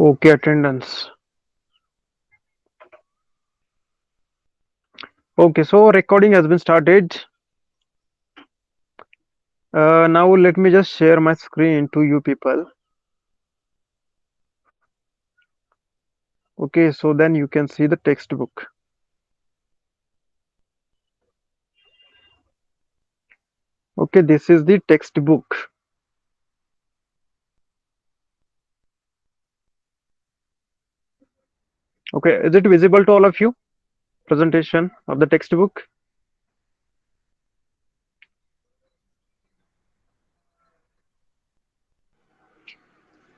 Okay, attendance. Okay, so recording has been started. Now let me just share my screen to you people. Okay, so then you can see the textbook. Okay, this is the textbook. Okay, is it visible to all of you? Presentation of the textbook.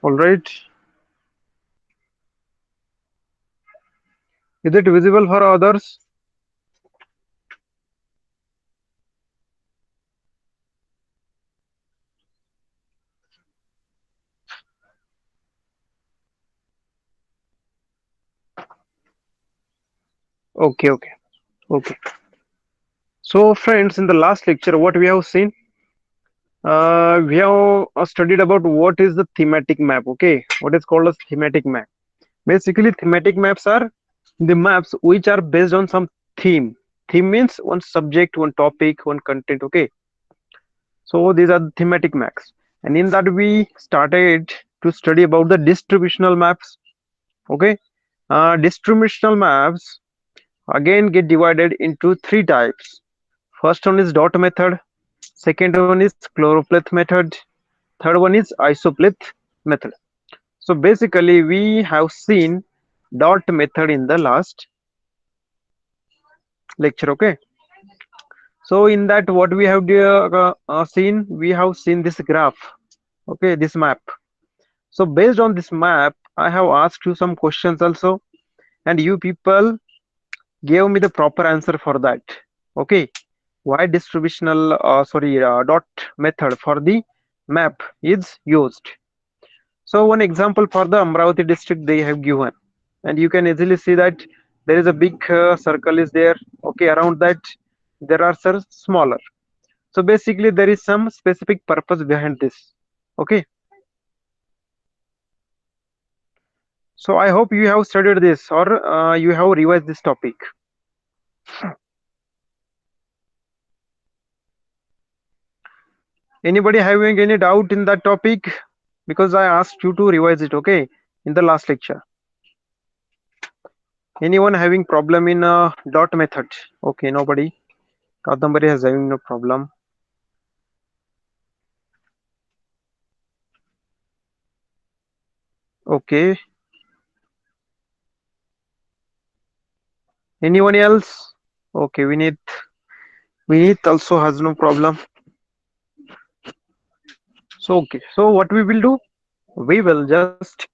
All right. Is it visible for others? Okay, okay, okay. So friends, in the last lecture, what we have seen? We have studied about what is the thematic map. Okay, what is called as thematic map. Basically, thematic maps are the maps which are based on some theme. Theme means one subject, one topic, one content. Okay, so these are the thematic maps, and in that we started to study about the distributional maps. Okay, distributional maps again get divided into three types. First one is dot method, second one is choropleth method, third one is isopleth method. So basically, we have seen dot method in the last lecture. Okay, so in that what we have seen, we have seen this graph. Okay, this map. So based on this map, I have asked you some questions also, and you people gave me the proper answer for that. Okay, why distributional dot method for the map is used. So one example for the Amravati district they have given, and you can easily see that there is a big circle is there. Okay, around that there are some smaller. So basically there is some specific purpose behind this. Okay, so I hope you have studied this or you have revised this topic. Anybody having any doubt in that topic? Because I asked you to revise it. Okay, in the last lecture. Anyone having problem in dot method? Okay, nobody. Kadambari has having no problem. Okay, anyone else? Okay, Vinith also has no problem. So okay, so what we will do? We will just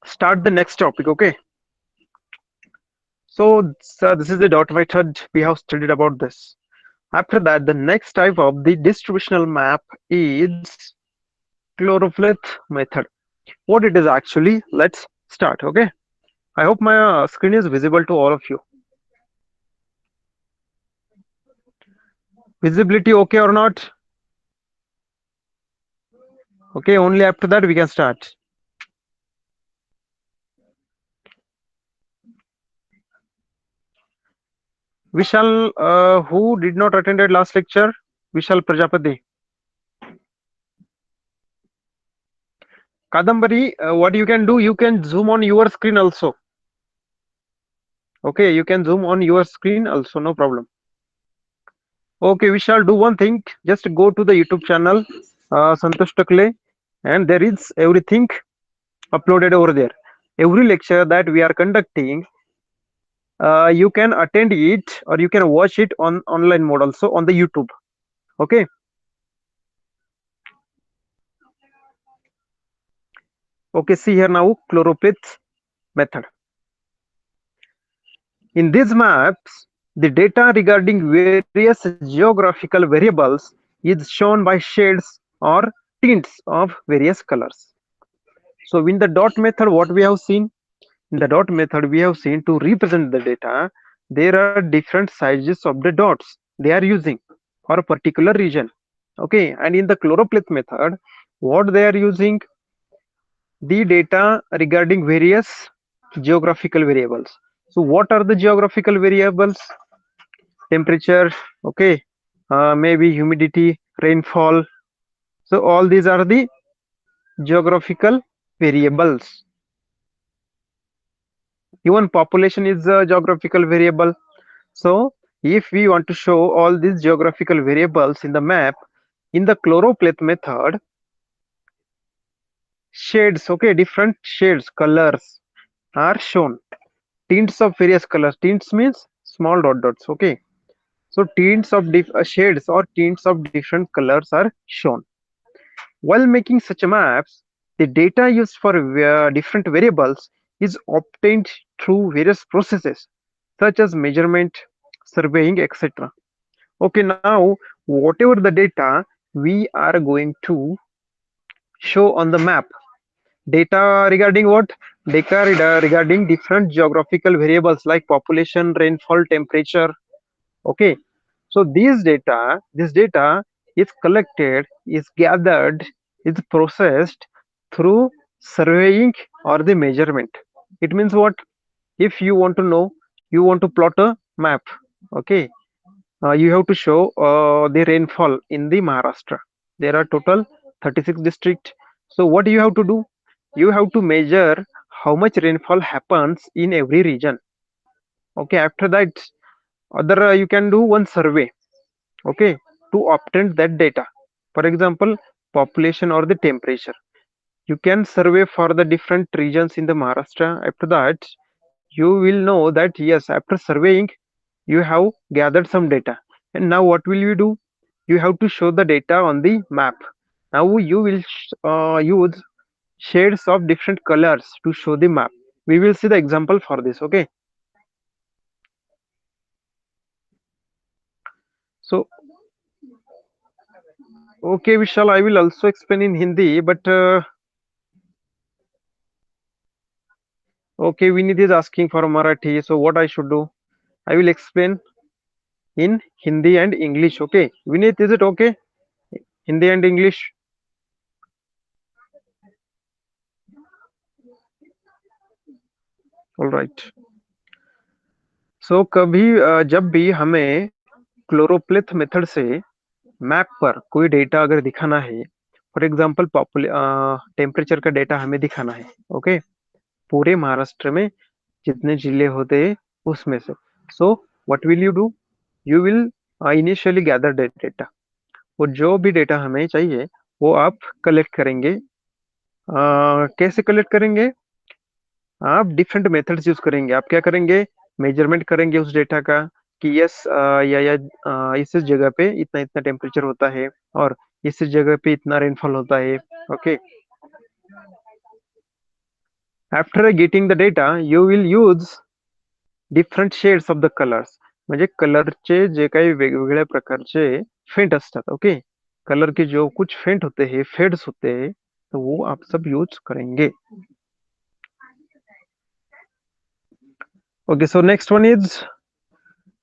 start the next topic. Okay, so this is the dot method. We have studied about this. After that, the next type of the distributional map is choropleth method. What it is actually? Let's start. Okay, I hope my screen is visible to all of you. Visibility okay or not? Okay, only after that we can start. Vishal, who did not attended last lecture? Vishal Prajapati. Kadambari, what you can do, you can zoom on your screen also. Okay, you can zoom on your screen also, no problem. Okay, we shall do one thing. Just go to the YouTube channel, Santosh Takle, and there is everything uploaded over there. Every lecture that we are conducting, you can attend it or you can watch it on online mode also on the YouTube. Okay. Okay, see here now, choropleth method. In these maps, the data regarding various geographical variables is shown by shades or tints of various colors. So in the dot method, what we have seen? In the dot method, we have seen to represent the data, there are different sizes of the dots they are using for a particular region. Okay, and in the choropleth method, what they are using? the data regarding various geographical variables. So what are the geographical variables? Temperature, okay, maybe humidity, rainfall. So all these are the geographical variables. Even population is a geographical variable. So if we want to show all these geographical variables in the map, in the choropleth method, shades, okay, different shades, colors are shown. Tints of various colors. Tints means small dot dots, okay. So tints of shades or tints of different colors are shown. While making such maps, the data used for different variables is obtained through various processes such as measurement, surveying, etc. Okay, now whatever the data we are going to show on the map, data regarding what? Data regarding different geographical variables like population, rainfall, temperature. Okay, so this data is collected, is gathered, is processed through surveying or the measurement. It means what? If you want to know, you want to plot a map, okay, you have to show the rainfall in the Maharashtra. There are total 36 districts. So what you have to do? You have to measure how much rainfall happens in every region. Okay, after that, other you can do one survey, okay, to obtain that data. For example, population or the temperature. You can survey for the different regions in the Maharashtra. After that, you will know that yes, after surveying, you have gathered some data. And now what will you do? You have to show the data on the map. Now you will use shades of different colors to show the map. We will see the example for this, okay. So okay, Vishal, I will also explain in Hindi, but okay, Vinith is asking for Marathi, so what I should do? I will explain in Hindi and English, okay. Vinith, is it okay? Hindi and English? All right. सो कभी जब भी हमें क्लोरोप्लेथ method से map पर कोई data अगर दिखाना है, फॉर एग्जांपल टेम्परेचर का डेटा हमें दिखाना है, ओके, पूरे महाराष्ट्र में जितने जिले होते हैं उसमें से, so what will you do? You will initially gather data. वो जो भी डेटा हमें चाहिए वो आप कलेक्ट करेंगे। कैसे कलेक्ट करेंगे? आप डिफरेंट मेथड्स यूज करेंगे। आप क्या करेंगे? मेजरमेंट करेंगे उस डेटा का कि यस इस जगह पे इतना इतना टेम्परेचर होता है और इस जगह पे इतना रेनफॉल होता है, okay. After getting the data you will use different shades of the colours, म्हणजे कलरचे जे काही वेगवेगळ्या प्रकारचे फेंट असतात, ओके, कलर के जो कुछ फेंट होते हैं, फेड्स होते हैं, तो वो आप सब यूज करेंगे। Okay, so next one is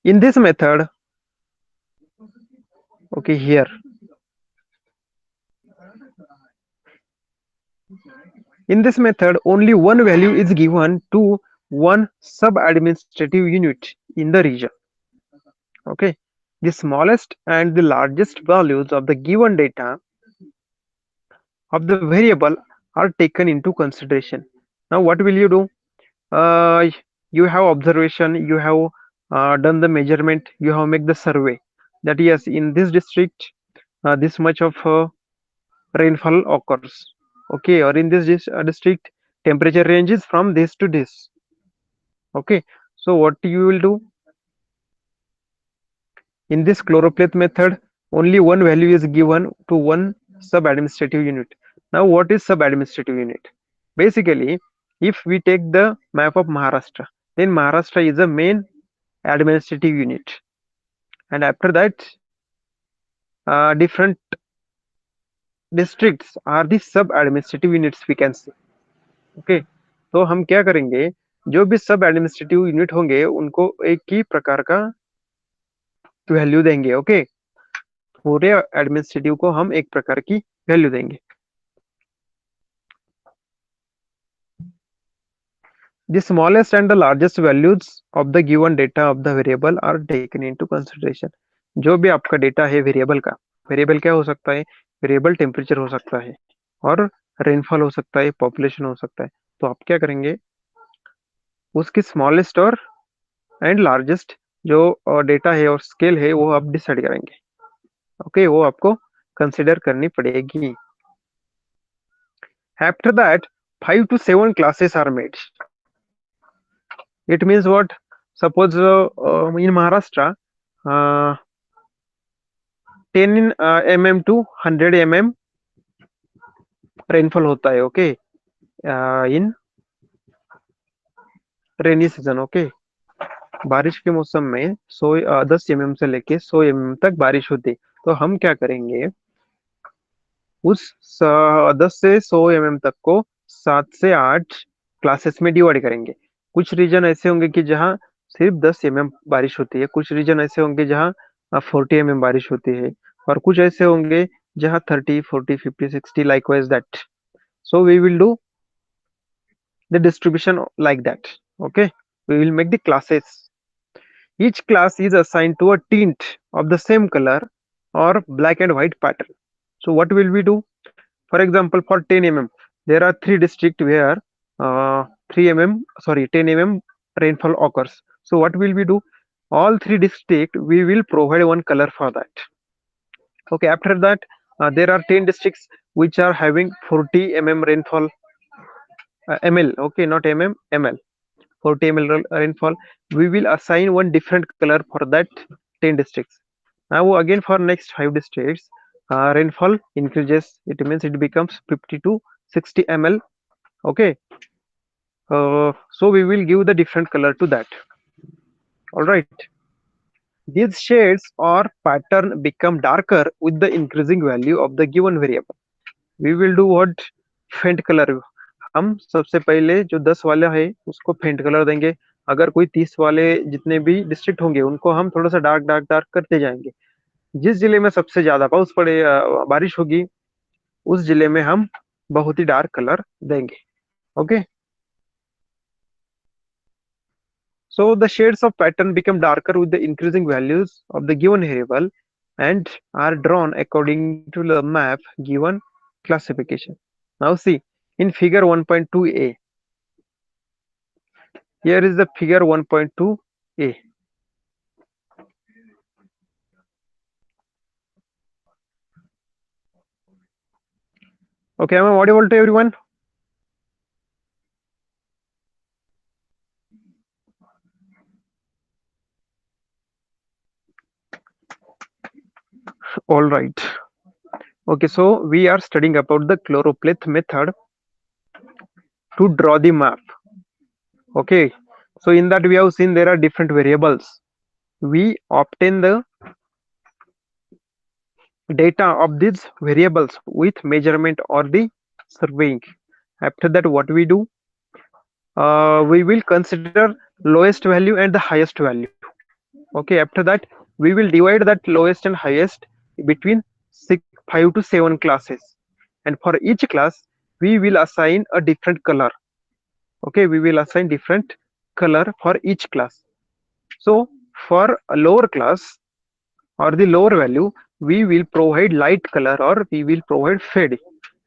in this method, okay, here in this method only one value is given to one sub administrative unit in the region, okay. The smallest and the largest values of the given data of the variable are taken into consideration. Now what will you do? uh, you have observation, you have done the measurement, you have make the survey that yes, in this district this much of rainfall occurs, okay, or in this district temperature ranges from this to this, okay. So what you will do? In this chloropleth method only one value is given to one sub administrative unit. Now what is sub administrative unit? Basically, if we take the map of Maharashtra, then Maharashtra is the main administrative unit, and after that different districts are the sub administrative units, we can say, okay. तो हम क्या करेंगे? जो भी सब administrative unit होंगे उनको एक ही प्रकार का वैल्यू देंगे, ओके। पूरे एडमिनिस्ट्रेटिव को हम एक प्रकार की वैल्यू देंगे। The smallest and the largest values of the given data of the variable are taken into consideration. जो भी आपका डेटा है वेरिएबल का, वेरिएबल क्या हो सकता है? वेरिएबल टेम्परेचर हो सकता है और रेनफॉल हो सकता है, पॉपुलेशन हो सकता है। तो आप क्या करेंगे, उसकी स्मॉलेस्ट और एंड लार्जेस्ट जो डेटा है और स्केल है वो आप डिसाइड करेंगे। ओके, वो आपको कंसिडर करनी पड़ेगी। After that 5 to 7 classes are made. It means what? Suppose in Maharashtra, 10 mm to 100 mm rainfall होता है। ओके, इन रेनी सीजन। ओके, बारिश के मौसम में 10 mm से लेके 100 mm तक बारिश होती है। तो हम क्या करेंगे, उस 10 से 100 mm तक को 7 से 8 क्लासेस में डिवाइड करेंगे। कुछ रीजन ऐसे होंगे कि जहाँ सिर्फ 10 mm बारिश होती है, कुछ रीजन ऐसे होंगे जहाँ 40 mm बारिश होती है, और कुछ ऐसे होंगे जहाँ 30, 40, 50, 60 likewise that. So we will do the distribution like that. Okay, we will make the classes. Each class is assigned to a tint of the same color or black and white pattern. So what will we do? For example, for 10 mm, there are three districts where 3 mm, sorry, 10 mm rainfall occurs. So what will we do? All three districts, we will provide one color for that. Okay, after that, there are 10 districts which are having 40 mm rainfall, ml. Okay, not mm, ml. 40 ml rainfall. We will assign one different color for that 10 districts. Now again for next 5 districts, rainfall increases. It means it becomes 50 to 60 ml. Okay, so we will give the different color to that. All right, these shades or pattern become darker with the increasing value of the given variable. We will do what? Faint color. हम सबसे पहले जो 10 वाला है उसको faint colour देंगे। अगर कोई 30 वाले जितने भी डिस्ट्रिक्ट होंगे उनको हम थोड़ा सा डार्क डार्क डार्क करते जाएंगे। जिस जिले में सबसे ज्यादा पाउस पड़े, बारिश होगी, उस जिले में हम बहुत ही डार्क कलर देंगे। Okay, so the shades of pattern become darker with the increasing values of the given variable and are drawn according to the map given classification. Now see, in figure 1.2a, here is the figure 1.2a. Okay, am I audible to everyone? All right. Okay, so we are studying about the chloropleth method to draw the map. Okay, so in that we have seen there are different variables. We obtain the data of these variables with measurement or the surveying. After that, what we do? We will consider lowest value and the highest value. Okay, after that, we will divide that lowest and highest between 5 to 7 classes, and for each class we will assign a different color. Okay, we will assign different color for each class. So for a lower class or the lower value, we will provide light color or we will provide fade.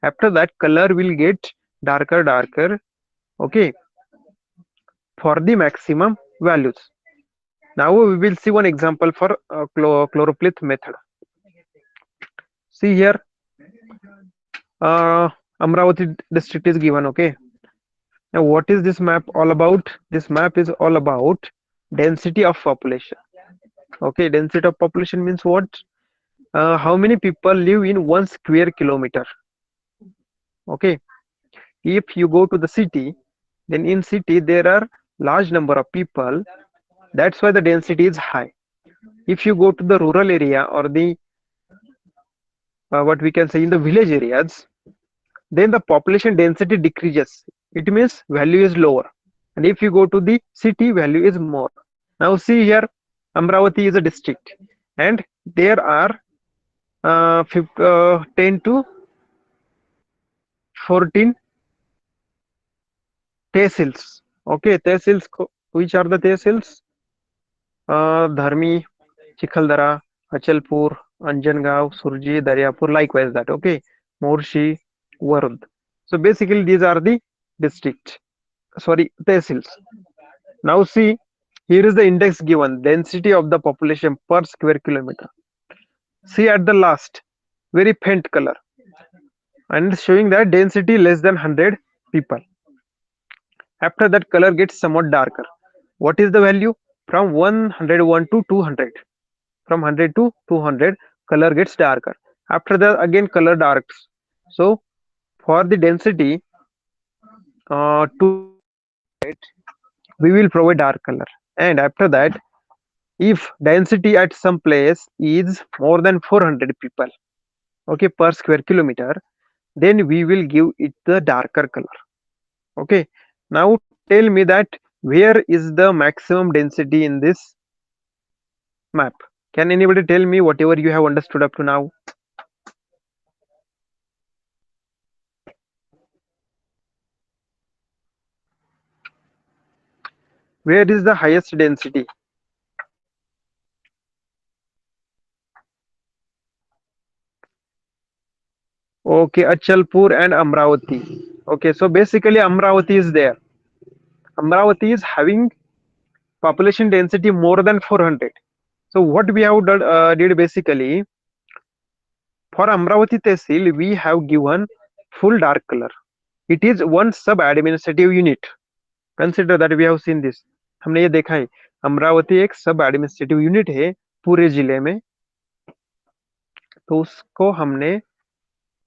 After that, color will get darker. Okay, for the maximum values. Now we will see one example for chloropleth method. See here, Amravati district is given. Okay, now what is this map all about? This map is all about density of population. Okay, density of population means what? How many people live in 1 square kilometer? Okay, if you go to the city, then in city there are large number of people. That's why the density is high. If you go to the rural area or the what we can say in the village areas, then the population density decreases. It means value is lower. And if you go to the city, value is more. Now see here, Amravati is a district, and there are 10 to 14 tehsils. Okay, tehsils. Which are the tehsils? Dharmi, Chikaldara, Achalpur, Anjangaon, Surji, Daryapur. Likewise that. Okay, Morshi, Warud. So basically these are the district. Sorry, tehsils. Now see, here is the index given, density of the population per square kilometer. See at the last, very faint color, and showing that density less than 100 people. After that, color gets somewhat darker. What is the value? From 101 to 200. From 100 to 200, color gets darker. After that, again color darks. So for the density to we will provide dark color. And after that, if density at some place is more than 400 people, okay, per square kilometer, then we will give it the darker color. Okay, now tell me that where is the maximum density in this map? Can anybody tell me whatever you have understood up to now? Where is the highest density? Okay, Achalpur and Amravati. Okay, so basically Amravati is there. Amravati is having population density more than 400. So what we have did basically, for Amravati Tehsil we have given full dark color. It is one sub administrative unit. Consider that we have seen this. हमने ये देखा है, अमरावती एक सब administrative unit है पूरे जिले में, तो उसको हमने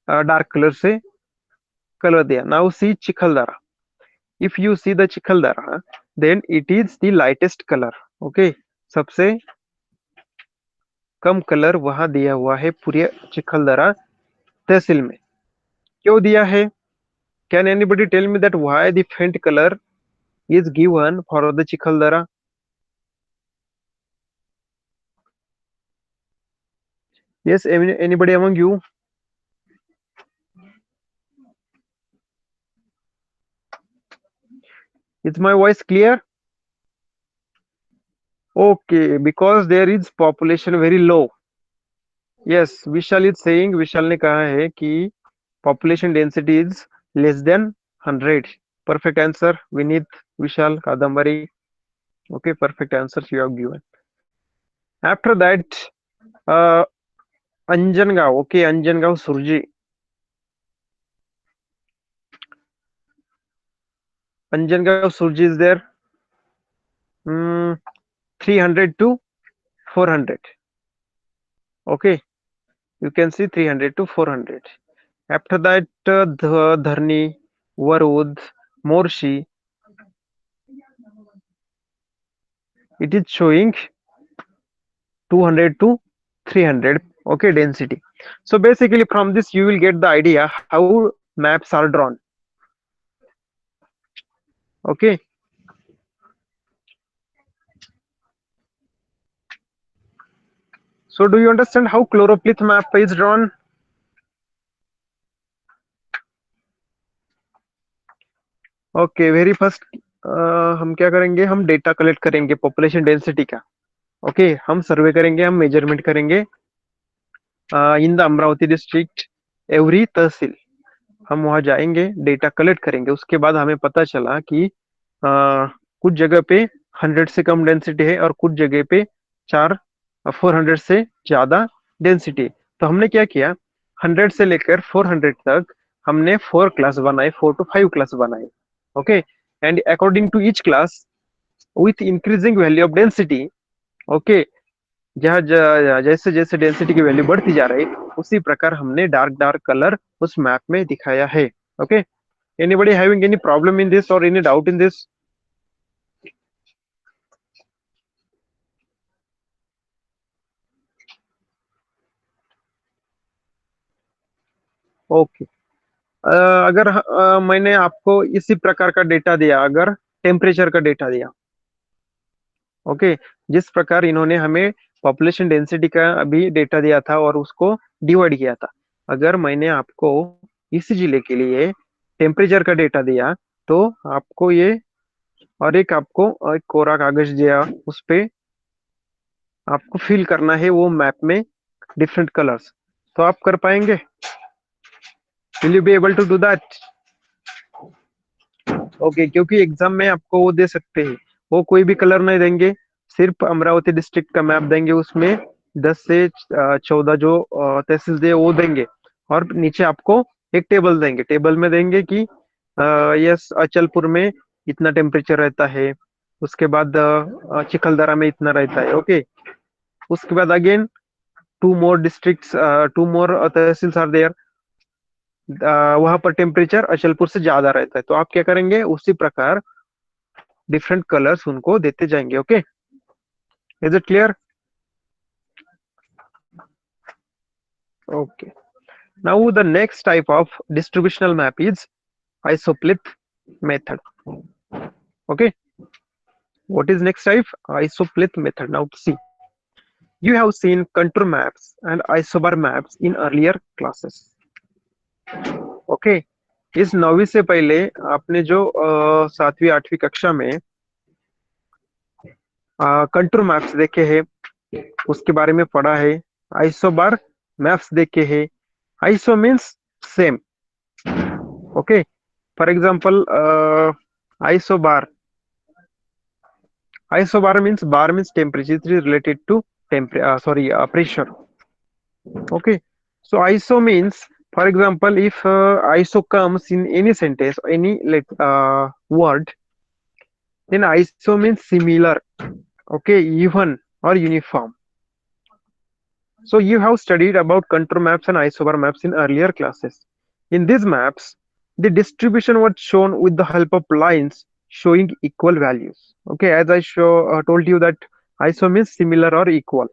डार्क कलर से कलर दिया. Now see Chikhaldara. If you see the Chikhaldara, then it is the lightest colour. Okay, सबसे कम कलर वहां दिया हुआ है पूरे चिखलदरा तहसील में. क्यों दिया है? Can anybody tell me that why the faint colour is given for the Chikhaldara? Yes, anybody among you? Is my voice clear? Okay, because there is population very low. Yes, Vishal is saying, Vishal ने कहा है कि population density is less than 100. Perfect answer, Vinith, Vishal, Kadambari. Okay, perfect answers you have given. After that, uh, Anjangaon. Okay, Anjangaon Surji. Anjangaon Surji is there. 300 to 400. Okay, you can see 300 to 400. After that, Dharni, Warud, Morshi, it is showing 200 to 300. Okay, density. So basically from this you will get the idea how maps are drawn. Okay. So do you understand how chloropleth map is drawn? Okay, very first हम क्या करेंगे, हम data collect करेंगे population density का. Okay, हम survey करेंगे, हम measurement करेंगे in the Amravati district every tehsil. हम वहां जाएंगे, डेटा कलेक्ट करेंगे. उसके बाद हमें पता चला कि कुछ जगह पे 100 से कम डेंसिटी है और कुछ जगह पे 400 से ज्यादा डेंसिटी. तो हमने क्या किया, 100 से लेकर 400 तक हमने 4 क्लास बनाए, 4 to 5 क्लास बनाए. Okay, and according to each class with increasing value of density. Okay, जहाँ जैसे जैसे डेंसिटी की वैल्यू बढ़ती जा रही, उसी प्रकार हमने डार्क डार्क कलर उस मैप में दिखाया है. Okay, anybody having any problem in this और any doubt in this? Okay, अगर मैंने आपको इसी प्रकार का डेटा दिया, अगर टेम्परेचर का डेटा दिया, ओके, जिस प्रकार इन्होंने हमें पॉपुलेशन डेंसिटी का अभी डेटा दिया था और उसको डिवाइड किया था, अगर मैंने आपको इसी जिले के लिए टेम्परेचर का डेटा दिया, तो आपको ये और एक आपको एक कोरा कागज दिया, उस पे आपको फिल करना है वो मैप में डिफरेंट कलर्स। तो आप कर पाएंगे? Will you be able to do that? Okay, क्योंकि एग्जाम में आपको वो दे सकते हैं, वो कोई भी कलर नहीं देंगे, सिर्फ अमरावती डिस्ट्रिक्ट का मैप देंगे, उसमें 10 से 14 जो तहसील है वो देंगे, और नीचे आपको एक टेबल देंगे। टेबल में देंगे कि यस अचलपुर में इतना टेम्परेचर रहता है, उसके बाद चिखलदरा में इतना रहता है। ओके, उसके बाद again two more districts, two more tehsils are there, वहां पर टेम्परेचर अचलपुर से ज्यादा रहता है। तो आप क्या करेंगे, उसी प्रकार डिफरेंट कलर्स उनको देते जाएंगे। Okay, is it clear? Okay, now the next type of distributional map is isoplyth method. Okay, what is next type? Isoplyth method. Now see, you have seen contour maps and isobar maps in earlier classes. Okay, इस 9वीं से पहले आपने जो 7वीं 8वीं कक्षा में contour maps देखे हैं, उसके बारे में पढ़ा है। आइसोबार मैप्स देखे हैं। Iso means same. Okay, for example isobar. Isobar means bar means temperature. It is related to pressure. Okay, so iso means, for example, if iso comes in any sentence, any word, then iso means similar. Okay, even or uniform. So you have studied about contour maps and isobar maps in earlier classes. In these maps, the distribution was shown with the help of lines showing equal values. Okay, as I told you that iso means similar or equal.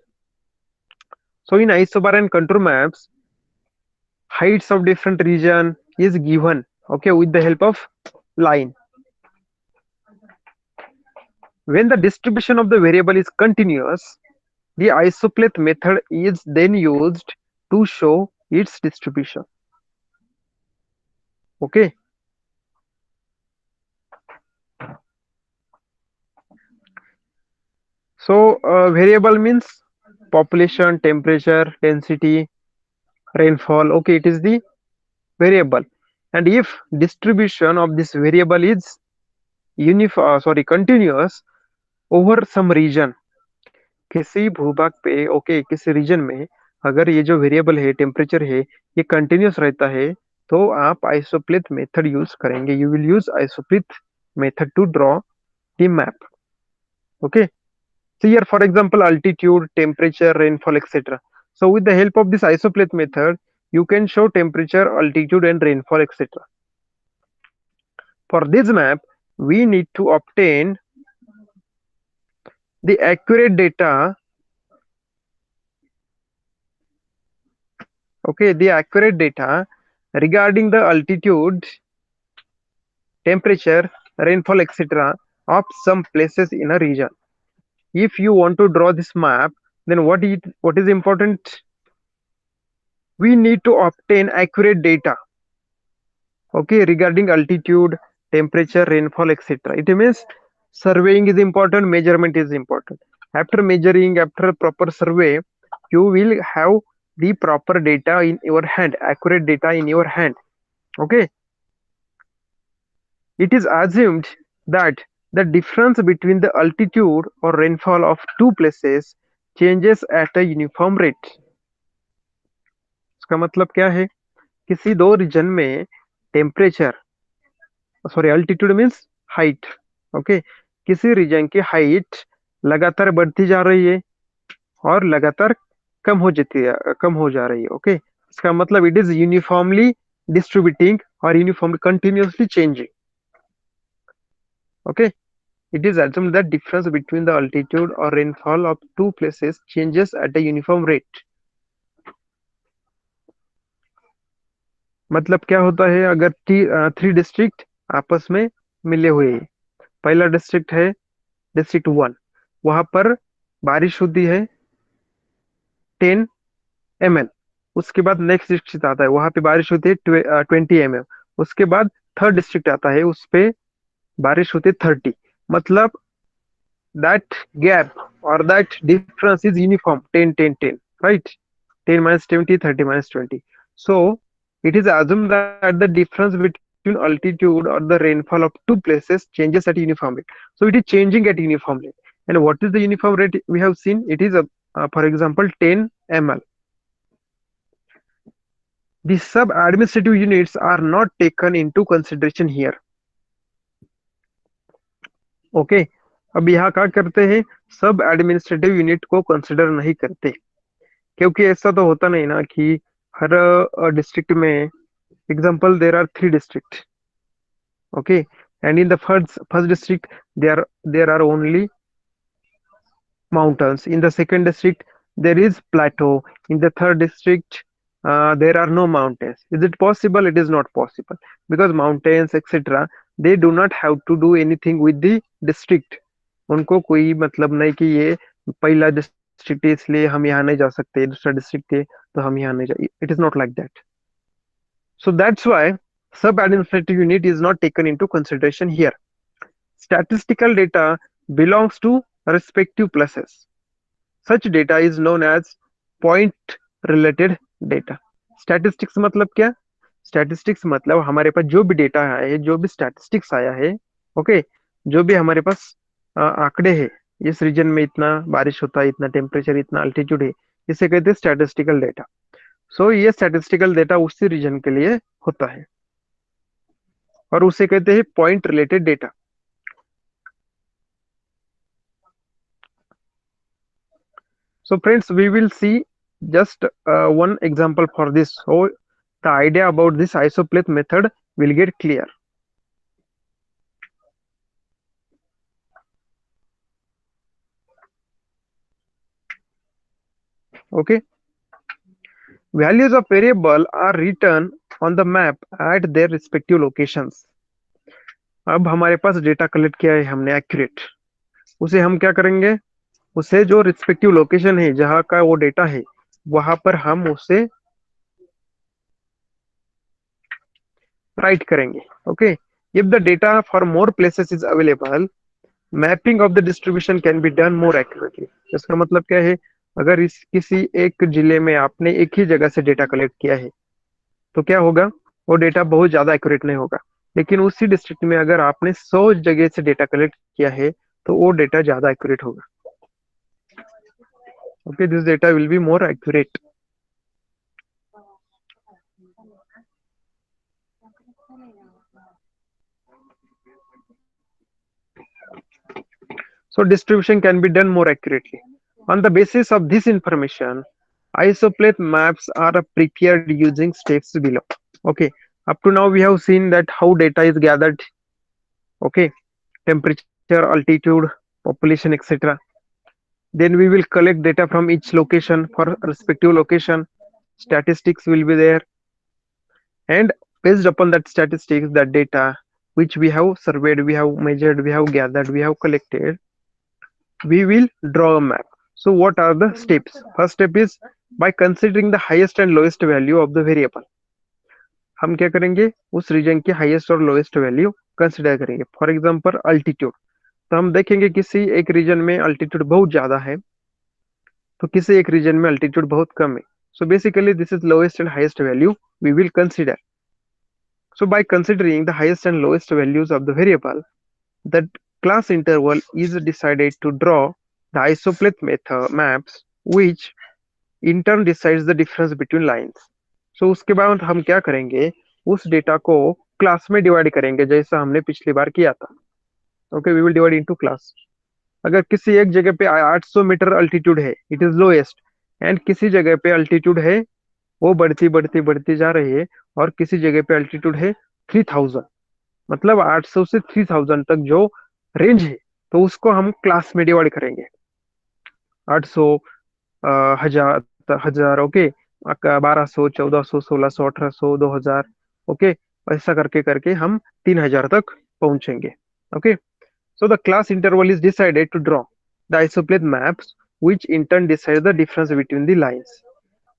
So in isobar and contour maps, heights of different region is given, okay, with the help of line. When the distribution of the variable is continuous, the isoplyth method is then used to show its distribution. Okay. So variable means population, temperature, density, rainfall. Okay, it is the variable. And if distribution of this variable is continuous over some region, किसी भूभाग पे, okay, किसी reason में अगर ये जो variable है, temperature है, ये कंटिन्यूस रहता है, तो आप आइसोप्लिथ मेथड यूज करेंगे। You will use isopleth method to draw the map. Okay, so here for example altitude, temperature, rainfall, etc. So with the help of this isoplyth method, you can show temperature, altitude and rainfall, etc. For this map, we need to obtain the accurate data. Okay, the accurate data regarding the altitude, temperature, rainfall, etc. of some places in a region. If you want to draw this map, then what is important? We need to obtain accurate data, okay, regarding altitude, temperature, rainfall, etc. It means surveying is important, measurement is important. After measuring, after proper survey, you will have the proper data in your hand, accurate data in your hand. Okay, it is assumed that the difference between the altitude or rainfall of two places changes at a uniform rate. इसका मतलब क्या है? किसी दो reason में temperature, altitude means height, okay, किसी reason की height लगातार बढ़ती जा रही है और लगातार कम हो जा रही है। ओके, इसका मतलब इट इज यूनिफॉर्मली डिस्ट्रीब्यूटिंग और uniformly continuously changing. Okay, it is assumed that difference between the altitude or rainfall of two places changes at a uniform rate. मतलब क्या होता है, अगर 3 डिस्ट्रिक्ट आपस में मिले हुए हैं, पहला डिस्ट्रिक्ट है डिस्ट्रिक्ट 1, वहां पर बारिश होती है 10 mm। उसके बाद नेक्स्ट डिस्ट्रिक्ट आता है, वहां पे बारिश होती है 20 mm। उसके बाद थर्ड डिस्ट्रिक्ट आता है, उस पे बारिश होती है 30। मतलब that gap or that difference is uniform 10 10 10, right? 10 minus 20, 30 minus 20. So it is assumed that the difference between altitude or the rainfall of two places changes at uniform rate. So it is changing at uniform rate. And what is the uniform rate we have seen? It is for example 10 ml. The sub administrative units are not taken into consideration here. Okay, अब यहाँ क्या करते हैं, सब administrative unit को consider नहीं करते, क्योंकि ऐसा तो होता नहीं ना कि हर डिस्ट्रिक्ट में, example there are 3 district, okay, and in the first district there are only mountains, in the second district there is plateau, in the third district there are no mountains. Is it possible? It is not possible, because mountains etc they do not have to do anything with the district. उनको कोई मतलब नहीं कि ये पहला district है इसलिए हम यहाँ नहीं जा सकते, दूसरा डिस्ट्रिक्ट है तो हम यहाँ नहीं जा, it is not like that. So that's why sub administrative unit is not taken into consideration here. Statistical data belongs to respective places. Such data is known as point related data. Statistics मतलब क्या? Statistics मतलब हमारे पास जो भी data आया है, जो भी statistics आया है, ओके, जो भी हमारे पास आंकड़े हैं, इस रीजन में इतना बारिश होता है, इतना टेम्परेचर, इतना अल्टीट्यूड है, इसे कहते हैं स्टैटिस्टिकल डेटा. सो ये स्टैटिस्टिकल डेटा उसी रीजन के लिए होता है और उसे कहते हैं point related data. So friends, we will see just one example for this. So the idea about this isopleth method will get clear. Okay. Values of variable are written on the map at their respective locations. अब हमारे पास data collect किया है हमने accurate, उसे हम क्या करेंगे, उसे जो रिस्पेक्टिव लोकेशन है जहाँ का वो डेटा है वहां पर हम उसे राइट करेंगे. Okay, if the data for more places is available, mapping of the distribution can be done more accurately. इसका मतलब क्या है, अगर इस किसी एक जिले में आपने एक ही जगह से डेटा कलेक्ट किया है तो क्या होगा, वो डेटा बहुत ज्यादा एक्यूरेट नहीं होगा. लेकिन उसी डिस्ट्रिक्ट में अगर आपने 100 जगह से डेटा कलेक्ट किया है तो वो डेटा ज्यादा एक्यूरेट होगा. Okay, this data will be more accurate. So distribution can be done more accurately. On the basis of this information, isopleth maps are prepared using steps below. Okay, up to now we have seen that how data is gathered. Okay, temperature, altitude, population, etc. Then we will collect data from each location for respective location. Statistics will be there, and based upon that statistics, that data which we have surveyed, we have measured, we have gathered, we have collected, we will draw a map. So what are the steps? First step is by considering the highest and lowest value of the variable. हम क्या करेंगे, उस reason की highest और lowest value consider करेंगे. For example altitude, तो हम देखेंगे किसी एक रीजन में अल्टीट्यूड बहुत ज्यादा है तो किसी एक रीजन में अल्टीट्यूड बहुत कम है. So basically this is lowest and highest value we will consider. So by considering the highest and lowest values of the variable, that class interval is decided to draw the isopleth method maps which in turn decides the difference between lines. So उसके बाद हम क्या करेंगे, उस data को class में divide करेंगे जैसा हमने पिछली बार किया था. Okay, we will divide into class. अगर किसी एक जगह पे 800 मीटर अल्टीट्यूड है, इट इज लोएस्ट, एंड किसी जगह पे अल्टीट्यूड है वो बढ़ती बढ़ती बढ़ती जा रही है और किसी जगह पे अल्टीट्यूड है 3000, मतलब 800 से 3000 तक जो रेंज है तो उसको हम क्लास में डिवाइड करेंगे. 800, 1000, 1000, ओके, 1200, 1400, 1600, 1800, 2000, ओके, ऐसा करके करके हम 3000 तक पहुंचेंगे. Okay, so the class interval is decided to draw the isopleth maps which in turn decide the difference between the lines.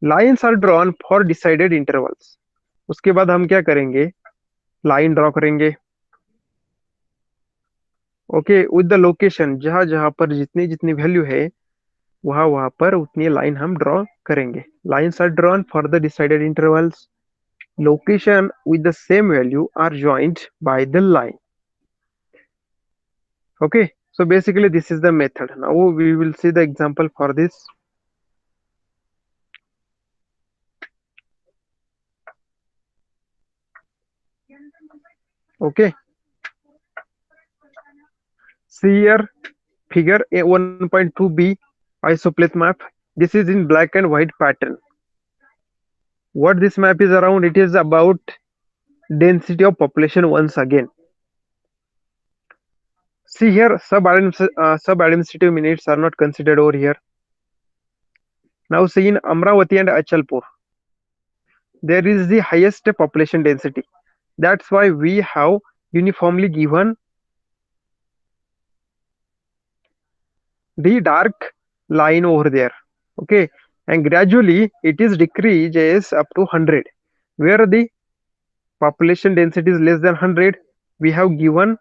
Lines are drawn for decided intervals. उसके बाद हम क्या करेंगे, लाइन ड्रॉ करेंगे. ओके, विद द लोकेशन, जहां जहां पर जितनी जितनी वैल्यू है वहां वहां पर उतनी लाइन हम ड्रॉ करेंगे. Lines are drawn for the decided intervals. Location with the same value are joined by the line. Okay, so basically this is the method. Now we will see the example for this. Okay, see here figure a 1.2b isopleth map. This is in black and white pattern. What this map is around, it is about density of population once again. See here, sub-administrative minutes are not considered over here. Now see in Amravati and Achalpur, there is the highest population density. That's why we have uniformly given the dark line over there. Okay, and gradually it is decreases up to 100. Where the population density is less than 100, we have given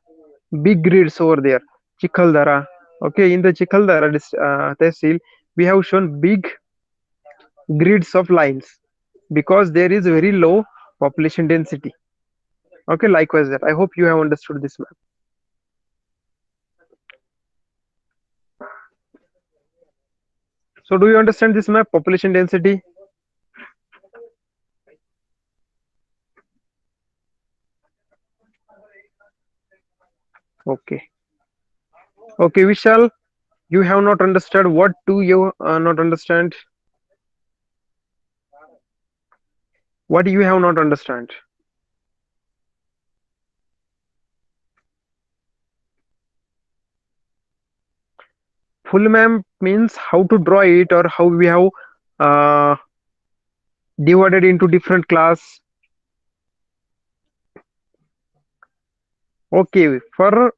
big grids over there. Chikhaldara. Okay, in the Chikhaldara tehsil, we have shown big grids of lines because there is very low population density. Okay, likewise that. I hope you have understood this map. So do you understand this map, population density? Okay. Okay, Vishal, you have not understood. What do you not understand? What you have not understand? Full map means how to draw it or how we have uh, divided into different class. Okay, for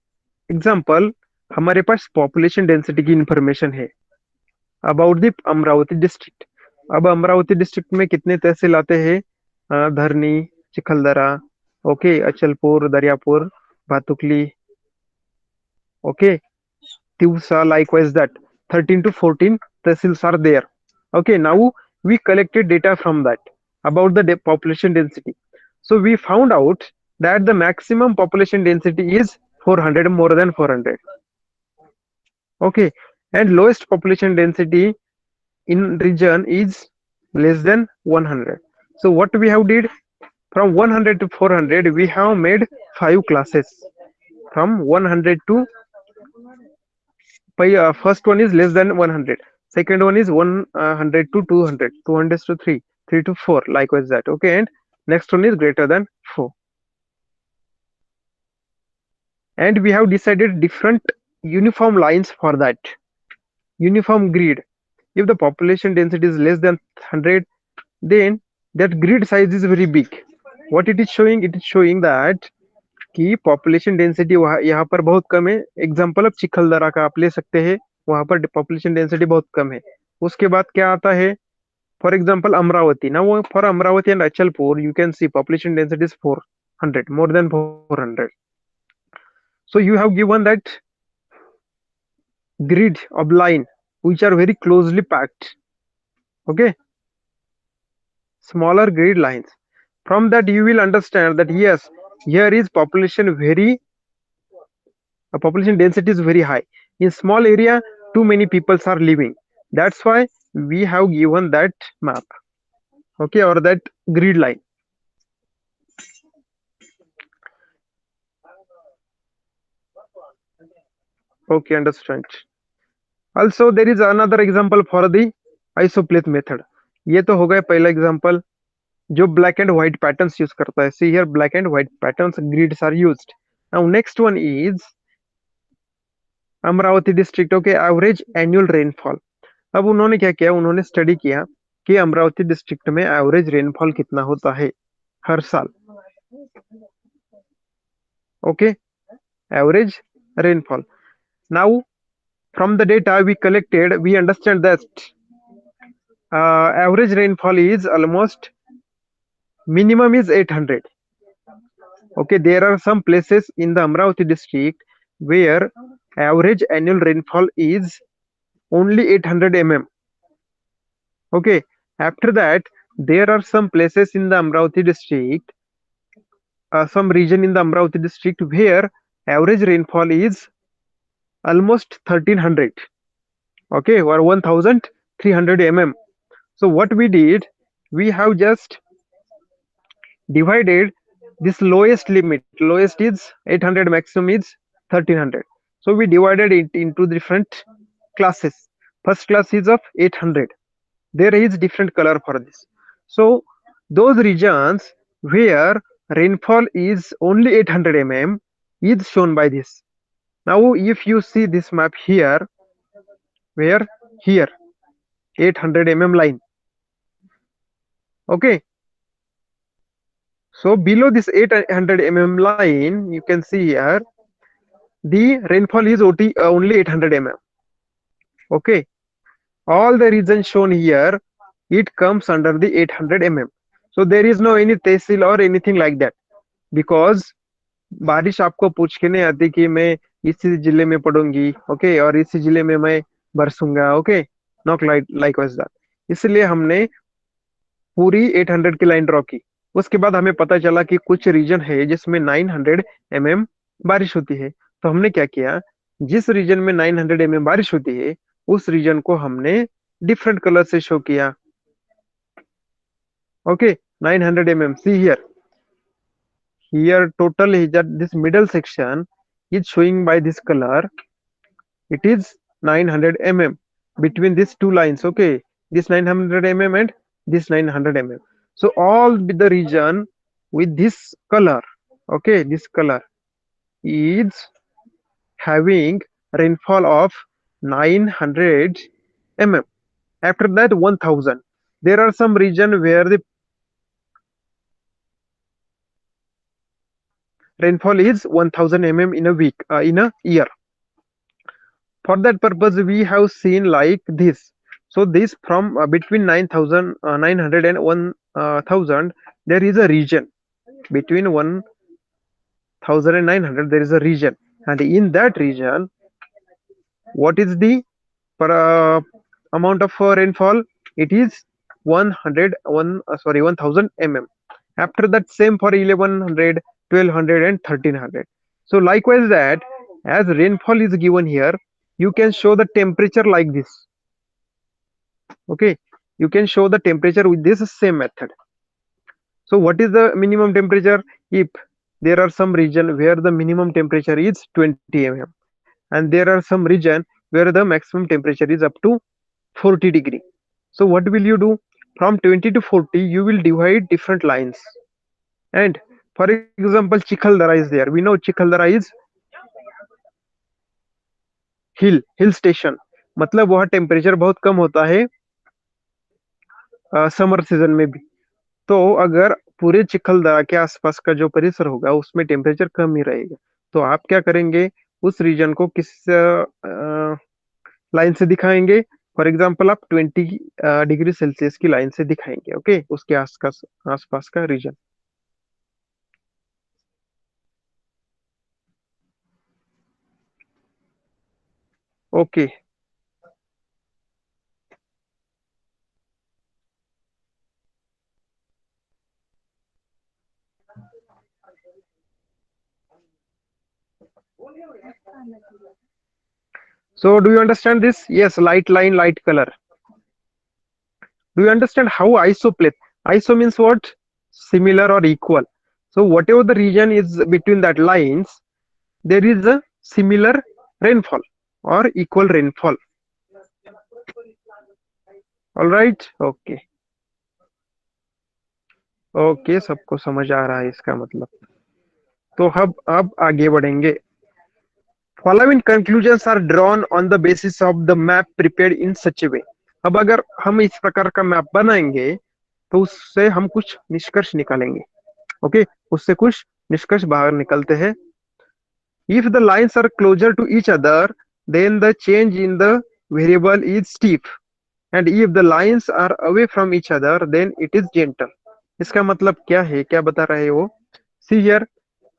example हमारे पास population density की information है about the Amravati district. अब Amravati district में कितने तहसील आते हैं? धरनी, Chikhaldara, okay, Achalpur, Dariyapur, Bhatkuli, okay, Tiwasa, likewise that 13 to 14 tehsils are there. Okay, now we collected data from that about the population density. So we found out that the maximum population density is 400, more than 400. Okay, and lowest population density in region is less than 100. So what we have did, from 100 to 400 we have made 5 classes. From 100 to first one is less than 100, second one is 100 to 200, 200 to 3, 3 to 4, likewise that. Okay, and next one is greater than 4. And we have decided different uniform lines for that uniform grid. If the population density is less than 100, then that grid size is very big. What it is showing, it is showing that कि population density यहाँ पर बहुत कम है. Example अब चिखलदरा का आप ले सकते हैं, वहां पर पॉपुलेशन डेंसिटी बहुत कम है. उसके बाद क्या आता है? For example Amravati. ना वो for Amravati and Achalpur you can see population density is 400, more than 400. So you have given that grid of line which are very closely packed. Okay, smaller grid lines. From that you will understand that yes, here is population density is very high. In small area, too many people are living. That's why we have given that map. Okay, or that grid line. Okay, understand. Also there is another example for the isopleth method. ये तो हो गया पहला example जो black and white patterns use करता है. See here black and white patterns grids are used. Now next one is Amravati district. Okay, average annual rainfall. अब उन्होंने क्या किया, उन्होंने स्टडी किया कि अमरावती डिस्ट्रिक्ट में एवरेज रेनफॉल कितना होता है हर साल. Okay, average rainfall. Now from the data we collected we understand that average rainfall is almost minimum is 800. Okay, there are some places in the Amravati district where average annual rainfall is only 800 mm. Okay. After that, there are some places in the Amravati district, some region in the Amravati district where average rainfall is almost 1300. Okay, or 1300 mm. So what we did, we have just divided this lowest limit. Lowest is 800, maximum is 1300. So we divided it into different classes. First class is of 800. There is different color for this. So those regions where rainfall is only 800 mm is shown by this. Now if you see this map here, where here 800 mm line. Okay, so below this 800 mm line, you can see here the rainfall is only 800 mm. Okay, all the regions shown here, it comes under the 800 mm. So there is no any tehsil or anything like that, because बारिश आपको पूछ के नहीं आती कि मैं इसी जिले में पढ़ूंगी, ओके, और इसी जिले में मैं बरसूंगा, okay, not likewise that. इसलिए हमने पूरी 800 की लाइन ड्रॉ की. उसके बाद हमें पता चला कि कुछ रीजन है जिसमें 900 mm बारिश होती है. तो हमने क्या किया, जिस रीजन में 900 mm बारिश होती है उस रीजन को हमने डिफरेंट कलर से शो किया. Okay, 900 mm, see here. Here total is that this middle section is showing by this color. It is 900 mm between these two lines. Okay, this 900 mm and this 900 mm. So all the region with this color, okay, this color is having rainfall of 900 mm. After that 1000. There are some region where the rainfall is 1000 mm in a week, in a year. For that purpose we have seen like this. So this from between 9000 900 and 1000, there is a region. Between 1000 and 900 there is a region, and in that region what is the amount of rainfall? It is 1000 mm. After that same for 1100, 1200 and 1300. So likewise that, as rainfall is given here, you can show the temperature like this. Okay, you can show the temperature with this same method. So what is the minimum temperature? If there are some region where the minimum temperature is 20 mm, and there are some region where the maximum temperature is up to 40 degree. So what will you do? From 20 to 40 you will divide different lines. And for example, Chikhaldara is there. We know Chikhaldara is hill station, मतलब वहाँ temperature बहुत कम होता है summer season में भी. तो अगर पूरे चिखलदरा के आसपास का जो परिसर होगा उसमें टेम्परेचर कम ही रहेगा, तो आप क्या करेंगे, उस रीजन को किस लाइन से दिखाएंगे? फॉर एग्जाम्पल आप 20 डिग्री सेल्सियस की लाइन से दिखाएंगे. ओके, उसके आसपास का region. Okay, so do you understand this? Yes, light line, light color. Do you understand how iso place? Iso means what? Similar or equal. So whatever the region is between that lines, there is a similar rainfall or equal rainfall. All right. Okay. Okay, सबको समझ आ रहा है इसका मतलब. तो अब आगे बढ़ेंगे. Following conclusions are drawn on the basis of the map prepared in such a way. अब अगर हम इस प्रकार का मैप बनाएंगे तो उससे हम कुछ निष्कर्ष निकालेंगे. ओके, उससे कुछ निष्कर्ष बाहर निकलते हैं. If the lines are closer to each other, then the change in the variable is steep, and if the lines are away from each other, then it is gentle. इसका मतलब क्या है, क्या बता रहा है वो? See here,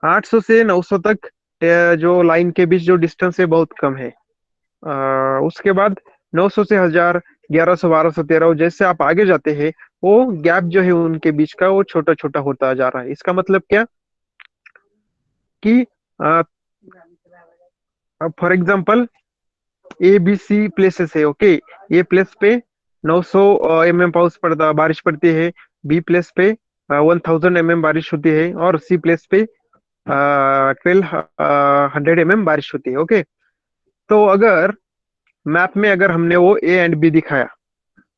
800 से 900 तक जो लाइन के बीच जो डिस्टेंस है बहुत कम है। उसके बाद 900 से 1000, 1100, 1200, 1300, जैसे आप आगे जाते हैं वो गैप जो है उनके बीच का वो छोटा छोटा होता जा रहा है। इसका मतलब क्या कि for example A B C places है, ओके। ए प्लेस पे 900 mm पाउस पड़ता बारिश पड़ती है। बी प्लेस पे 1000 mm बारिश होती है और सी प्लेस पे 1200 mm बारिश होती है, ओके। तो अगर मैप में अगर हमने वो ए एंड बी दिखाया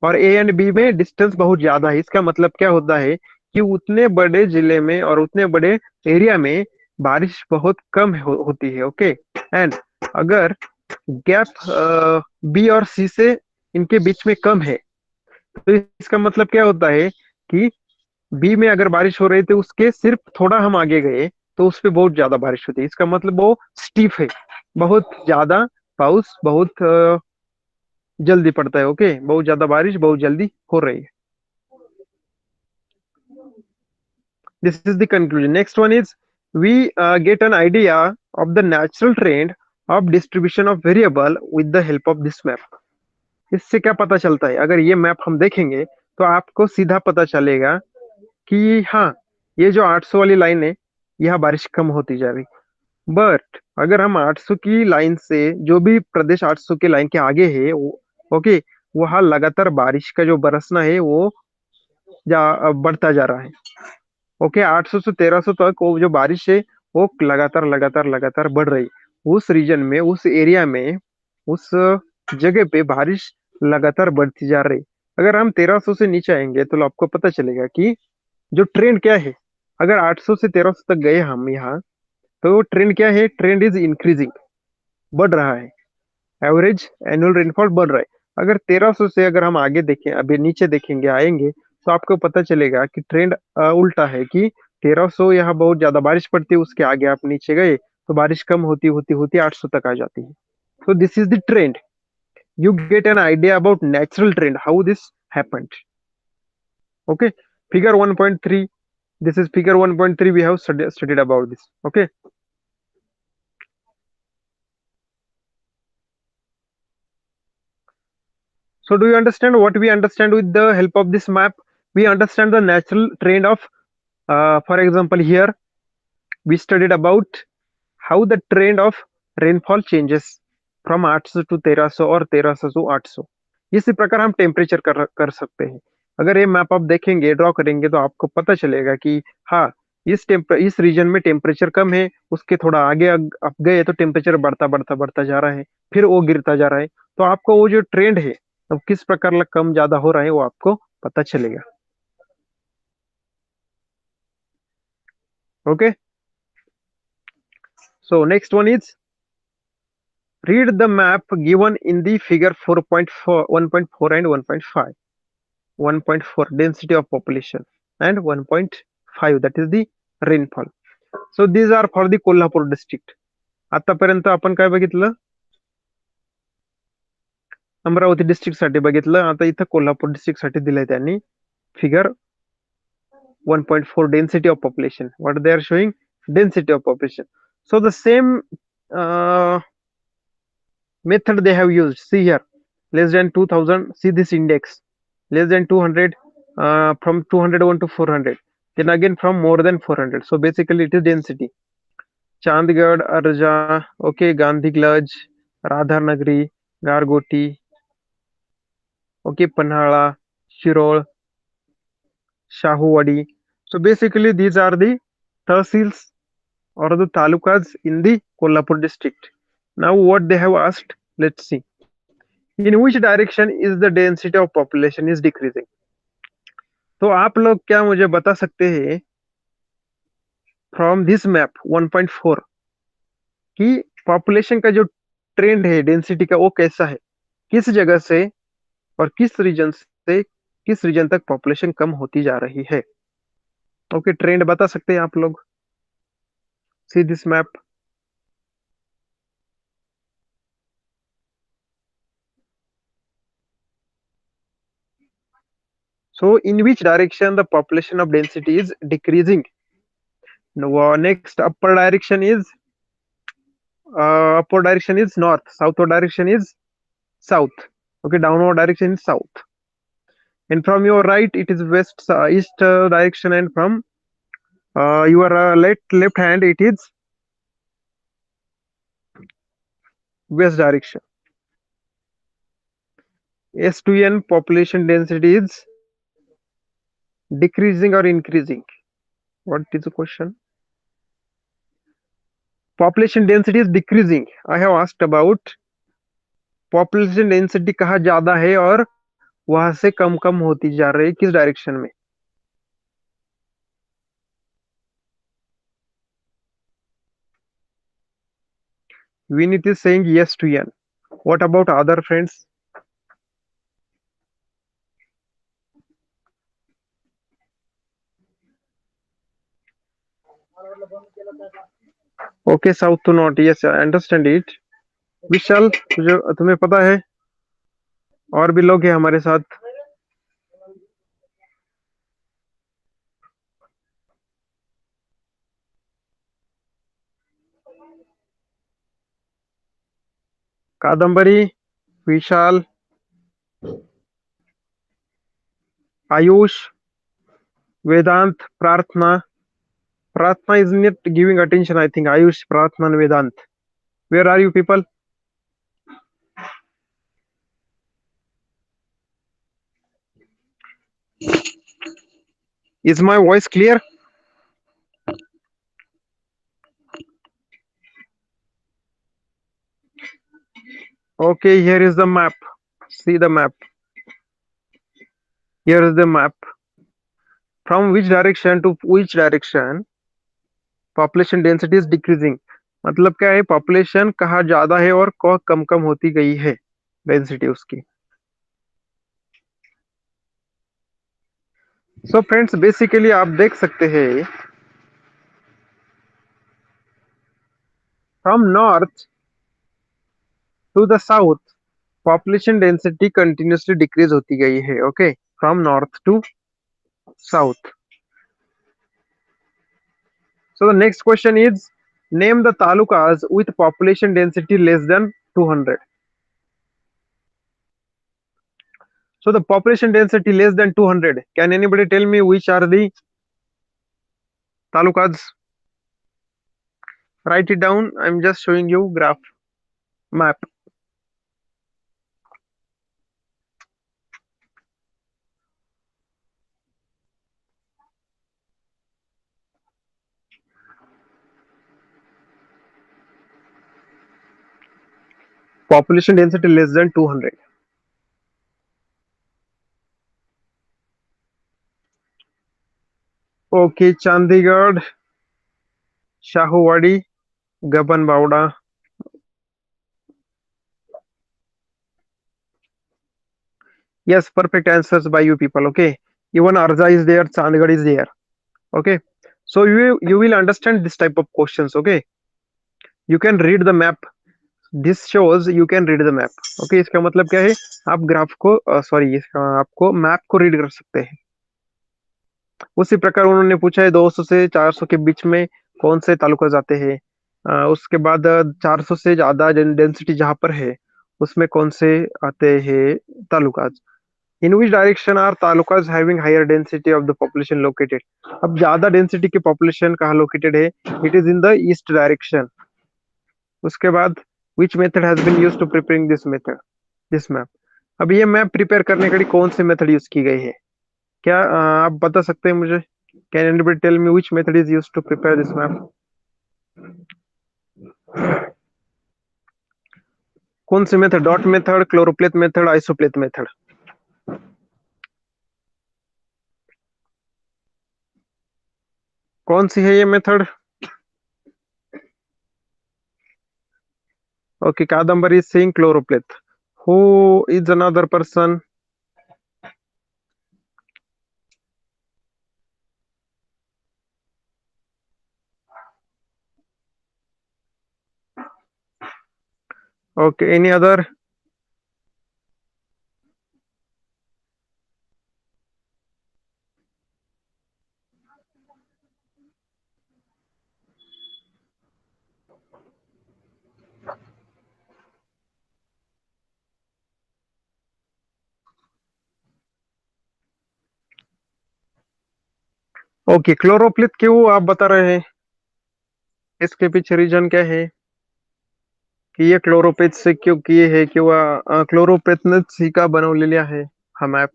और ए एंड बी में डिस्टेंस बहुत ज्यादा है, इसका मतलब क्या होता है कि उतने बड़े जिले में और उतने बड़े एरिया में बारिश बहुत कम होती है, ओके। एंड अगर गैप बी और सी से इनके बीच में कम है, तो इसका मतलब क्या होता है कि बी में अगर बारिश हो रही थी उसके सिर्फ थोड़ा हम आगे गए तो उस पे बहुत ज्यादा बारिश होती है। इसका मतलब वो स्टीफ है, बहुत ज्यादा पाउस बहुत जल्दी पड़ता है, ओके। बहुत ज्यादा बारिश बहुत जल्दी हो रही है। This is the conclusion. Next one is we get an idea of the natural trend of distribution of variable with the help of this map. इससे क्या पता चलता है, अगर ये मैप हम देखेंगे तो आपको सीधा पता चलेगा कि हाँ, ये जो 800 वाली लाइन है यह बारिश कम होती जा रही। बट अगर हम 800 की लाइन से जो भी प्रदेश 800 के लाइन के आगे है ओके, वहां लगातार बारिश का जो बरसना है वो बढ़ता जा रहा है, ओके। 800 से 1300 तक वो जो बारिश है वो लगातार लगातार लगातार बढ़ रही। उस रीजन में उस एरिया में उस जगह पे बारिश लगातार बढ़ती जा रही। अगर हम 1300 से नीचे आएंगे तो आपको पता चलेगा कि जो ट्रेंड क्या है। अगर 800 से 1300 तक गए हम यहाँ, तो ट्रेंड क्या है, ट्रेंड इज इंक्रीजिंग, बढ़ रहा है। एवरेज एनुअल रेनफॉल बढ़ रहा है। अगर 1300 से अगर हम आगे देखें, अभी नीचे देखेंगे आएंगे, तो आपको पता चलेगा कि ट्रेंड उल्टा है कि 1300 यहाँ बहुत ज्यादा बारिश पड़ती है, उसके आगे आप नीचे गए तो बारिश कम होती होती होती 800 तक आ जाती है। So this is the trend. You get an idea about natural trend, how this happened. Okay. Figure 1.3. This is figure 1.3. We have studied about this. Okay. So do you understand what we understand with the help of this map? We understand the natural trend of, for example, here we studied about how the trend of rainfall changes from 800 to 1300 और 1300 to 800। इसी प्रकार हम temperature कर सकते हैं। अगर ये map आप देखेंगे ड्रॉ करेंगे तो आपको पता चलेगा कि हाँ, इस रीजन में टेम्परेचर कम है, उसके थोड़ा आगे आप गए तो टेम्परेचर बढ़ता बढ़ता बढ़ता जा रहा है, फिर वो गिरता जा रहा है। तो आपको वो जो ट्रेंड है तो किस प्रकार कम ज्यादा हो रहा है वो आपको पता चलेगा, okay. So next one is read the map given in the figure 4.4, 1.4 and 1.5. 1.4 density of population and 1.5 that is the rainfall. So these are for the Kolhapur district. आतापर्यंत आपण काय बघितलं, अमरावती डिस्ट्रिक्ट साठी बघितलं, आता इथं कोल्हापूर डिस्ट्रिक्ट साठी दिलंय त्यांनी figure 1.4 density of population. What they are showing, density of population. So the same method they have used. See here, less than 2000. See this index, less than 200, from 201 to 400. Then again from more than 400. So basically it is density. Chandgarh, Arja, okay, Gandhi Glaj, Radhar Nagri, Gargoti, okay, Panhala, Shirol, Shahuwadi. So basically these are the tahsils or the talukas in the Kolhapur district. Now what they have asked, let's see. In which direction is the density of population is decreasing? तो आप लोग क्या मुझे बता सकते हैं from this map 1.4 कि population का जो ट्रेंड है डेंसिटी का वो कैसा है, किस जगह से और किस रीजन से किस रीजन तक पॉपुलेशन कम होती जा रही है, ओके। ट्रेंड बता सकते हैं आप लोग, see this map. So in which direction the population of density is decreasing? Now, next upper direction is upward direction is north, southward direction is south. Okay, downward direction is south, and from your right it is west east direction, and from your left hand it is west direction. S2N population density is decreasing or increasing? What is the question? Population density is decreasing. I have asked about population density कहाँ ज्यादा है और वहां से कम कम होती जा रही है किस डायरेक्शन में. Vinith is saying yes to N. What about other friends? Okay, south to north. Yes, I understand it. विशाल, तुझे तुम्हें पता है और भी लोग हैं हमारे साथ. कादम्बरी, विशाल, आयुष, वेदांत, प्रार्थना. Pratna is not giving attention, I think. Ayush, Pratna, and Vedant. Where are you people? Is my voice clear? Okay, here is the map. See the map. Here is the map. From which direction to which direction population density is decreasing. मतलब क्या है, population कहाँ ज्यादा है और कहाँ कम कम होती गई है डेंसिटी उसकी. सो फ्रेंड्स, बेसिकली आप देख सकते हैं from north to the south population density continuously decrease होती गई है. Okay, from north to south. So the next question is, name the talukas with population density less than 200. So the population density less than 200. Can anybody tell me which are the talukas? Write it down. I'm just showing you graph map. Population density less than 200. Okay, Chandigarh, Shahuwadi, Gaban Bauda. Yes, perfect answers by you people. Okay, even Arza is there, Chandigarh is there. Okay, so you will understand this type of questions. Okay, you can read the map. This shows you can read the map. Okay, इसका मतलब क्या है, आप graph को sorry आपको map को read कर सकते हैं. उसी प्रकार उन्होंने पूछा है 200 से 400 के बीच में कौन से तालुका जाते हैं. उसके बाद 400 से ज्यादा डेंसिटी जहां पर है उसमें कौन से आते हैं talukas. In which direction are talukas having higher density of the population located. अब ज्यादा डेंसिटी की पॉपुलेशन कहाँ लोकेटेड है, it is in the east direction. उसके बाद which method has been used to preparing this map. अब ये मैप प्रिपेयर करने के लिए कौन सी मेथड यूज की गई है, क्या आप बता सकते हैं मुझे. Can anybody tell me which method is used to prepare this map. कौन सी method, dot method, choropleth method, isopleth method. कौन सी है ये method. Okay, Kadambari is saying choropleth. Who is another person. Okay, any other. Okay, choropleth क्यों आप बता रहे हैं? इसके पीछे रीजन क्या है की ये क्लोरोपेथ से क्यों किए है किंवा क्लोरोपेथनं सी का बनवलेली आहे हा मॅप?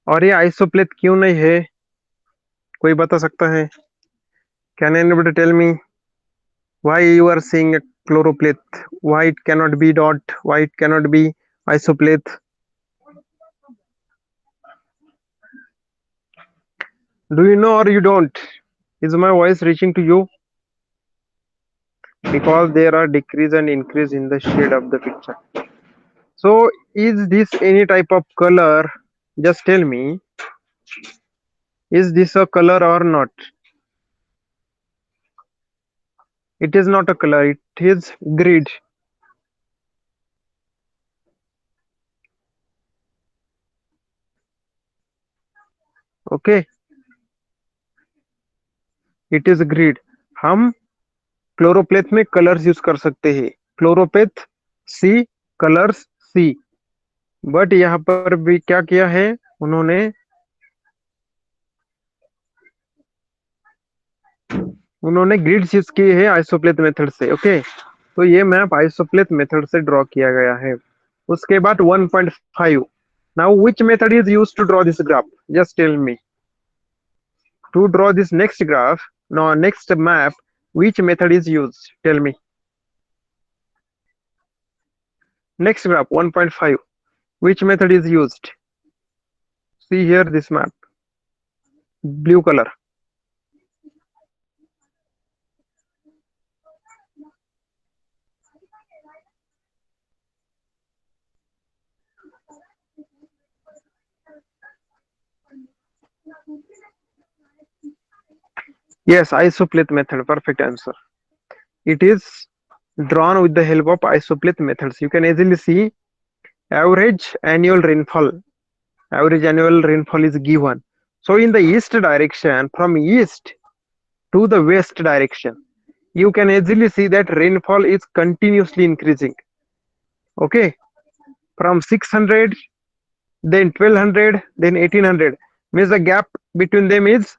और ये आइसोप्लेथ क्यों नहीं है, कोई बता सकता है? Can anybody tell me why you are seeing a chloropleth? Why it cannot be dot? Why it cannot be isopleth? Do you know or you don't? Is my voice reaching to you? Because there are decrease and increase in the shade of the picture. So is this any type of color? Just tell me, is this a color or not? It is not a color, it is grid. Okay, it is grid. हम क्लोरोप्लेथ में colours use कर सकते हैं, क्लोरोपेथ सी, colours C. But यहाँ पर भी क्या किया है उन्होंने, उन्होंने ग्रिड्स यूज किए हैं आइसोप्लेथ मेथड से। ओके, तो ये मैप आइसोप्लेथ मेथड से ड्रॉ किया गया है। उसके बाद 1.5, now which method is used to draw this graph? Just tell me, to draw this next graph, no next map, which method is used? Tell me. Next graph 1.5, which method is used? See here this map, blue color. Yes, isopleth method, perfect answer. It is drawn with the help of isopleth methods. You can easily see average annual rainfall. Average annual rainfall is given. So in the east direction, from east to the west direction, you can easily see that rainfall is continuously increasing. Okay, from 600, then 1200, then 1800, means the gap between them is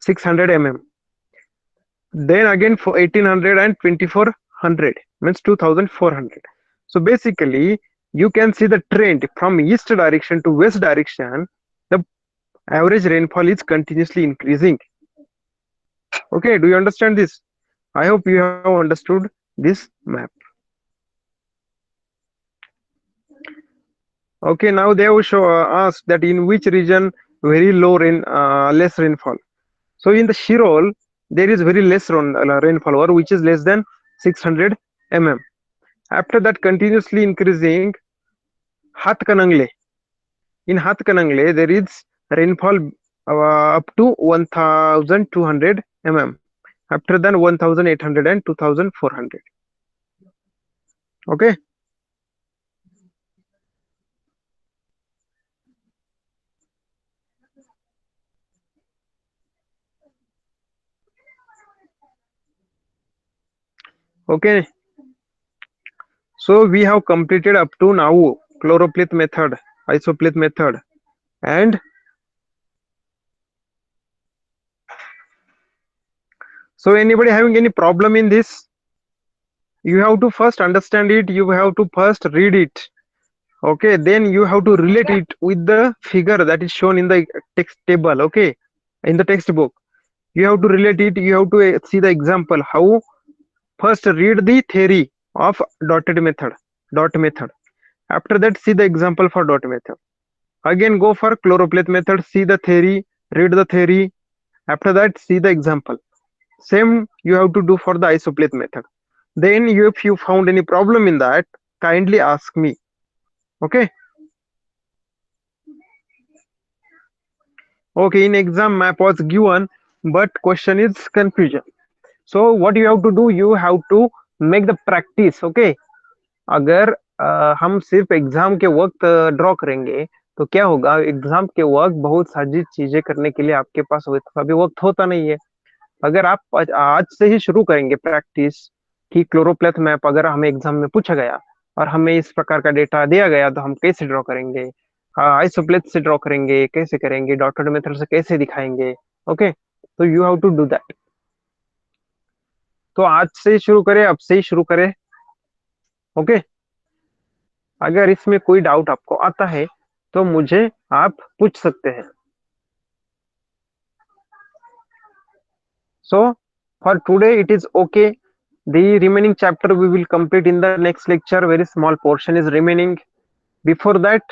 600 mm. Then again for 1800 and 2400 means 2400. So basically you can see the trend from east direction to west direction, the average rainfall is continuously increasing. Okay, do you understand this? I hope you have understood this map. Okay, now they will show us that in which region very low rain, less rainfall. So in the Shirol, there is very less rainfall, or which is less than 600 mm. After that, continuously increasing Hatkanangle. In Hatkanangle, there is rainfall up to 1200 mm. After that, 1800 and 2400. Okay. Okay. So we have completed up to now chloropleth method, isopleth method, and so anybody having any problem in this? You have to first understand it, you have to first read it. Okay, then you have to relate it with the figure that is shown in the text table. Okay, in the textbook you have to relate it, you have to see the example. How? First read the theory of dotted method, dot method. After that see the example for dot method. Again go for chloropleth method, see the theory, read the theory. After that see the example. Same you have to do for the isopleth method. Then if you found any problem in that, kindly ask me. Okay. Okay, in exam map was given, but question is confusion. So what you have to do, you have to make the practice. Okay, अगर हम सिर्फ exam के वक्त draw करेंगे तो क्या होगा, exam के वक्त बहुत सारी चीजें करने के लिए आपके पास अभी वक्त होता नहीं है। अगर आप आज से ही शुरू करेंगे प्रैक्टिस, कि क्लोरोप्लेथ मैप अगर हमें एग्जाम में पूछा गया और हमें इस प्रकार का डेटा दिया गया तो हम कैसे ड्रॉ करेंगे, आइसोप्लेथ से ड्रॉ करेंगे, कैसे करेंगे, डॉटेड मेथड से कैसे दिखाएंगे। ओके, तो you have to do that. तो आज से ही शुरू करें, अब से ही शुरू करें। ओके, अगर इसमें कोई डाउट आपको आता है तो मुझे आप पूछ सकते हैं। So for today it is okay. The remaining chapter we will complete in the next lecture. Very small portion is remaining. Before that,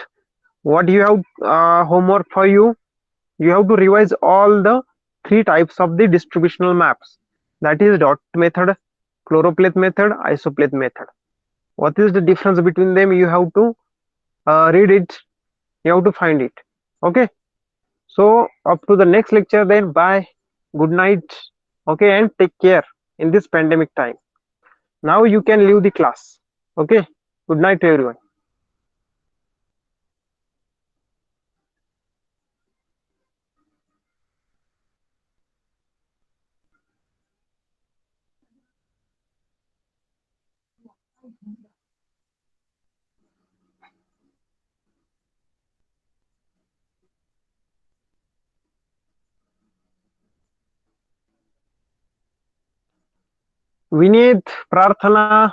what you have homework for you? You have to revise all the three types of the distributional maps. That is dot method, choropleth method, isopleth method. What is the difference between them? You have to read it. You have to find it. Okay. So up to the next lecture then. Bye. Good night. Okay, and take care in this pandemic time. Now you can leave the class. Okay. Good night to everyone. Vineet, प्रार्थना,